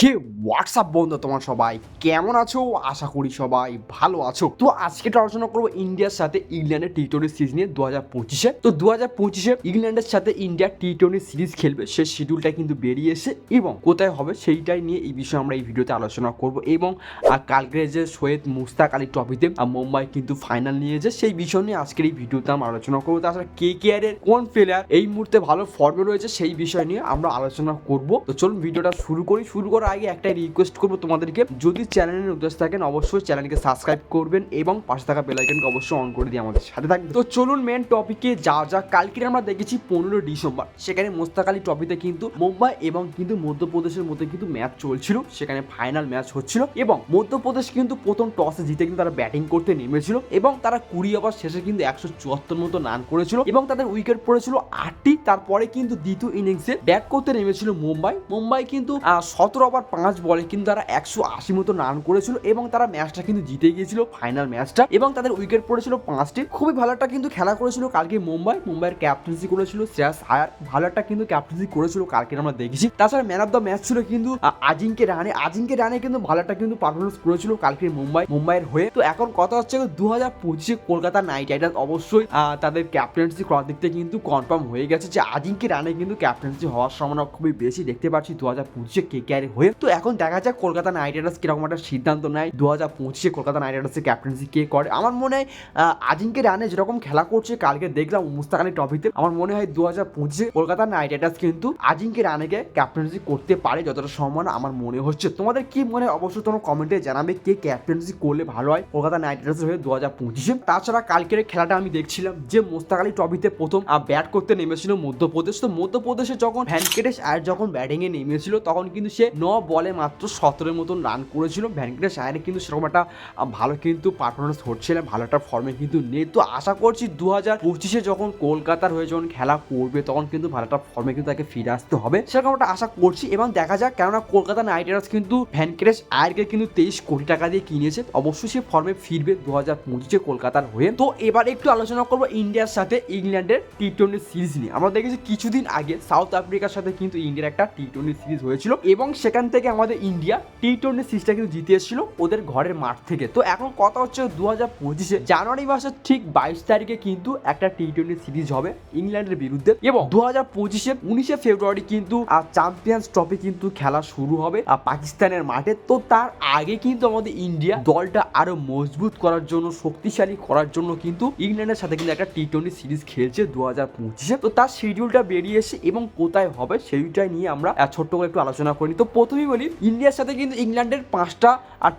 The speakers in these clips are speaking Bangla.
হে হোয়াটসঅ্যাপ বন্ধু, তোমার সবাই কেমন আছো? আশা করি সবাই ভালো আছো। তো আজকে আলোচনা করবো ইন্ডিয়ার সাথে ইংল্যান্ডের টি-20 সিরিজ নিয়ে 2025-এ। তো 2025-এ ইংল্যান্ডের সাথে ইন্ডিয়া টি-20 সিরিজ খেলবে, সেই শিডিউলটা কিন্তু বেরিয়ে এসে এবং কোথায় হবে সেইটাই নিয়ে এই বিষয়ে আমরা এই ভিডিওতে আলোচনা করব। এবং কালকে যে সৈয়দ মুশতাক আলী ট্রফিতে মুম্বাই কিন্তু ফাইনাল নিয়েছে, সেই বিষয় নিয়ে আজকের এই ভিডিওতে আমরা আলোচনা করবো। তাছাড়া KKR এর কোন প্লেয়ার এই মুহূর্তে ভালো ফর্মে রয়েছে সেই বিষয় নিয়ে আমরা আলোচনা করব। তো চলুন ভিডিওটা শুরু করি। শুরু করার আগে একটাই রিকোয়েস্ট করবো তোমাদেরকে, যদি চ্যানেলের উদ্দেশ্য থাকেন অবশ্যই চ্যানেলকে সাবস্ক্রাইব করবেন এবং পাশে থাকা বেল আইকনকে অবশ্যই অন করে দিয়ে আমাদের সাথে থাকবেন। তো চলুন মেন টপিকে যাওয়া যাক। কালকে আমরা দেখেছি 15 ডিসেম্বর, সেখানে মুশতাক আলী ট্রফিতে কিন্তু মুম্বাই এবং কিন্তু মধ্যপ্রদেশের মধ্যে কিন্তু ম্যাচ চলছিল, সেখানে ফাইনাল ম্যাচ হচ্ছিল এবং মধ্যপ্রদেশ কিন্তু প্রথম টসে জিতে কিন্তু তারা ব্যাটিং করতে নেমেছিল এবং তারা 20 ওভার শেষে কিন্তু 174 মতো রান করেছিল এবং তাদের উইকেট পড়েছিল 8টি। তারপরে কিন্তু দ্বিতীয় ইনিংসে ব্যাট করতে নেমেছিল মুম্বাই কিন্তু 17 ওভার 5 বলে কিন্তু তারা 180 মতো রান করেছিল এবং তারা ম্যাচটা কিন্তু জিতে গিয়েছিল ফাইনাল ম্যাচটা এবং তাদের উইকেট পড়েছিল 5টি। খুবই ভালো একটা কিন্তু খেলা করেছিল কালকে মুম্বাইয়ের ক্যাপ্টেন্সি করেছিল শ্রেয়াস আয়ার, ভালো একটা কিন্তু ক্যাপ্টেন্সি করেছিল কালকে আমরা দেখেছি। তাছাড়া ম্যান অফ দ্য ম্যাচ ছিল কিন্তু আজিঙ্কে রানে কিন্তু ভালো একটা কিন্তু পারফরমেন্স করেছিল কালকে মুম্বাইয়ের হয়ে। তো এখন কথা হচ্ছে 2025-এ কলকাতা নাইট রাইডার্স অবশ্যই তাদের ক্যাপ্টেন্সি করার দিক থেকে কিন্তু কনফার্ম হয়ে গেছে যে আজিঙ্কে রানে কিন্তু ক্যাপ্টেন্সি হওয়ার সম্ভাবনা খুবই বেশি দেখতে পাচ্ছি 2025-এ KKR হয়ে। তো এখন দেখা যাক কলকাতা নাইট রাইডার্স কিরকম একটা সিদ্ধান্ত নেয় 2025-এ কলকাতা নাইট রাইডার্সের ক্যাপ্টেন্সি কে করে। আমার মনে হয় আজিঙ্কে রানে যেরকম খেলা করছে কালকে দেখলাম মুশতাক আলী ট্রফিতে, আমার মনে হয় 2025-এ কলকাতা নাইট রাইডার্স কিন্তু আজিঙ্কে রানেকে ক্যাপ্টেন্সি করতে পারে যতটা সম্ভাবনা আমার মনে হচ্ছে। তোমাদের কি মনে হয় অবশ্যই তোমরা কমেন্টে জানাবে কে ক্যাপ্টেন্সি করলে ভালো হয় কলকাতা নাইট রাইডার্স হয়ে 2025-এ। তাছাড়া কালকের খেলাটা আমি দেখছিলাম যে মুশতাক আলী ট্রফিতে প্রথম ব্যাট করতে নেমেছিল মধ্যপ্রদেশ। তো মধ্যপ্রদেশে যখন ভ্যানকেটেশ আয়ার যখন ব্যাটিংয়ে নেমেছিল তখন কিন্তু সে 9 বলে মাত্র 17 মতন রান করেছিল। ভ্যানকেটেশ আয়ারের কিন্তু সেরকম একটা ভালো কিন্তু পারফরমেন্স হচ্ছিল, ভালো একটা ফর্মে কিন্তু নেই। তো আশা করছি 2025-এ যখন কলকাতার হয়ে যখন খেলা করবে তখন কিন্তু ভালো একটা ফর্মে কিন্তু তাকে ফিরে আসতে হবে, সেরকম একটা আশা করছি এবং দেখা যাক। কেননা কলকাতা নাইট রাইডার্স কিন্তু ভ্যানকেটেশ আয়ারকে কিন্তু 23 কোটি টাকা দিয়ে কিনেছে, অবশ্যই সে ফর্মে ফিরবে 2025-এ কলকাতার হয়ে। তো এবার একটু আলোচনা করবো ইন্ডিয়ার সাথে ইংল্যান্ডের টি-20 সিরিজ নিয়ে। আমরা দেখেছি কিছুদিন আগে সাউথ আফ্রিকার সাথে কিন্তু ইন্ডিয়ার একটা টি-20 সিরিজ হয়েছিল এবং সেখান থেকে আমাদের ইন্ডিয়া টি-20 সিরিজটা কিন্তু জিতে এসেছিল ওদের ঘরের মাঠ থেকে। তো এখন কথা হচ্ছে 2025-এ জানুয়ারি মাসের ঠিক 22 তারিখে কিন্তু একটা টি-20 সিরিজ হবে ইংল্যান্ডের বিরুদ্ধে এবং 2025-এ 19শে ফেব্রুয়ারি কিন্তু চ্যাম্পিয়ন্স ট্রফি কিন্তু খেলা শুরু হবে পাকিস্তানের মাঠে। তো তার আগে কিন্তু আমাদের ইন্ডিয়া দলটা আরো মজবুত করার জন্য, শক্তিশালী করার জন্য কিন্তু ইংল্যান্ডের সাথে কিন্তু একটা টি-20 সিরিজ খেলছে 2025-এ। তো তার শিডিউলটা বেরিয়ে এসে এবং কোথায় হবে সেইটাই নিয়ে আমরা ছোট্ট করে একটু আলোচনা করি। তো প্রথমেই বলি ইন্ডিয়ার সাথে কিন্তু ইংল্যান্ডের 5টা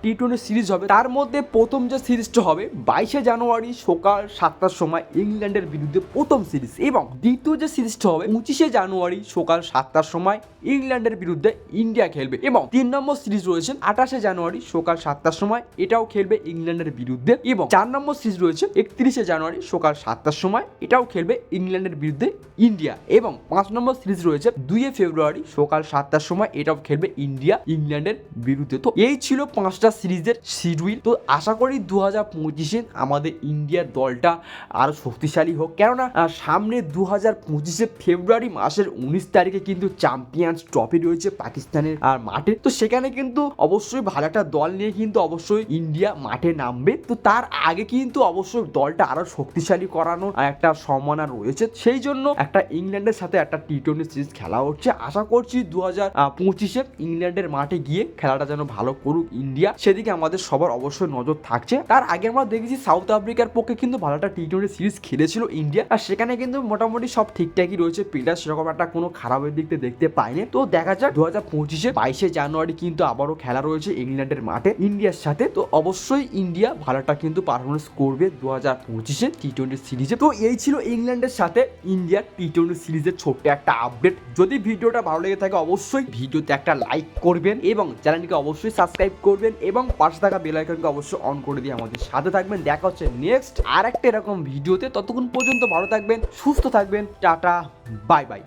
টি-20 সিরিজ হবে। তার মধ্যে প্রথম যে সিরিজটা হবে 22শে জানুয়ারি সকাল 7টার সময় ইংল্যান্ডের বিরুদ্ধে প্রথম সিরিজ এবং দ্বিতীয় যে সিরিজটা হবে 25শে জানুয়ারি সকাল 7টার সময় ইংল্যান্ডের বিরুদ্ধে ইন্ডিয়া খেলবে এবং 3 নম্বর সিরিজ রয়েছে 28শে জানুয়ারি সকাল 7টার সময়, এটাও খেলবে ইংল্যান্ডের বিরুদ্ধে এবং 4 নম্বর সিরিজ রয়েছে 31শে জানুয়ারি সকাল 7টার সময়, এটাও খেলবে ইংল্যান্ডের বিরুদ্ধে ইন্ডিয়া এবং 5 নম্বর সিরিজ রয়েছে 2 ফেব্রুয়ারি সকাল 7টার সময়, এটাও খেলবে ইন্ডিয়া ইংল্যান্ডের বিরুদ্ধে। তো এই ছিল 5টা সিরিজের শিডিউল। তো আশা করি 2025-এ আমাদের ইন্ডিয়ার দলটা আরো শক্তিশালী হোক, কেননা সামনে 2025-এ ফেব্রুয়ারি মাসের 19 তারিখে কিন্তু চ্যাম্পিয়ন্স ট্রফি রয়েছে পাকিস্তানের মাঠে। তো সেখানে কিন্তু অবশ্যই ভালো একটা দল নিয়ে কিন্তু অবশ্যই ইন্ডিয়া মাঠে নামবে। তো তার আগে কিন্তু অবশ্যই দলটা আরো শক্তিশালী করানো একটা সম্ভাবনা রয়েছে, সেই জন্য একটা ইংল্যান্ডের সাথে একটা টি-20 সিরিজ খেলা হচ্ছে। আশা করছি 2025-এ ইংল্যান্ডের মাঠে গিয়ে খেলাটা যেন ভালো করুক ইন্ডিয়া, সেদিকে আমাদের সবার অবশ্যই নজর থাকছে। তার আগে আমরা দেখেছি সাউথ আফ্রিকার পক্ষে কিন্তু ভালো একটা টি-20 সিরিজ খেলেছিল ইন্ডিয়া, আর সেখানে কিন্তু মোটামুটি সব ঠিকঠাকই রয়েছে, প্লেয়ার সেরকম একটা কোনো খারাপের দিক থেকে দেখতে পাইনি। তো দেখা যাক 2025-এ 22শে জানুয়ারি কিন্তু আবারও খেলা রয়েছে ইংল্যান্ডের মাঠে ইন্ডিয়ার সাথে। তো অবশ্যই ইন্ডিয়া ভালোটা কিন্তু পারফরমেন্স করবে 2025-এ টি-20 সিরিজে। তো এই ছিল ইংল্যান্ডের সাথে ইন্ডিয়ার টি-20 সিরিজের ছোট্ট একটা আপডেট। যদি ভিডিওটা ভালো লেগে থাকে অবশ্যই ভিডিওতে একটা লাইক করবেন এবং চ্যানেলকে অবশ্যই সাবস্ক্রাইব করবেন এবং পাশে থাকা বেল আইকনকে অবশ্যই অন করে দিয়ে আমাদের সাথে থাকবেন। দেখা হচ্ছে নেক্সট আর একটা এরকম ভিডিওতে, ততক্ষণ পর্যন্ত ভালো থাকবেন, সুস্থ থাকবেন, টাটা, বাই বাই।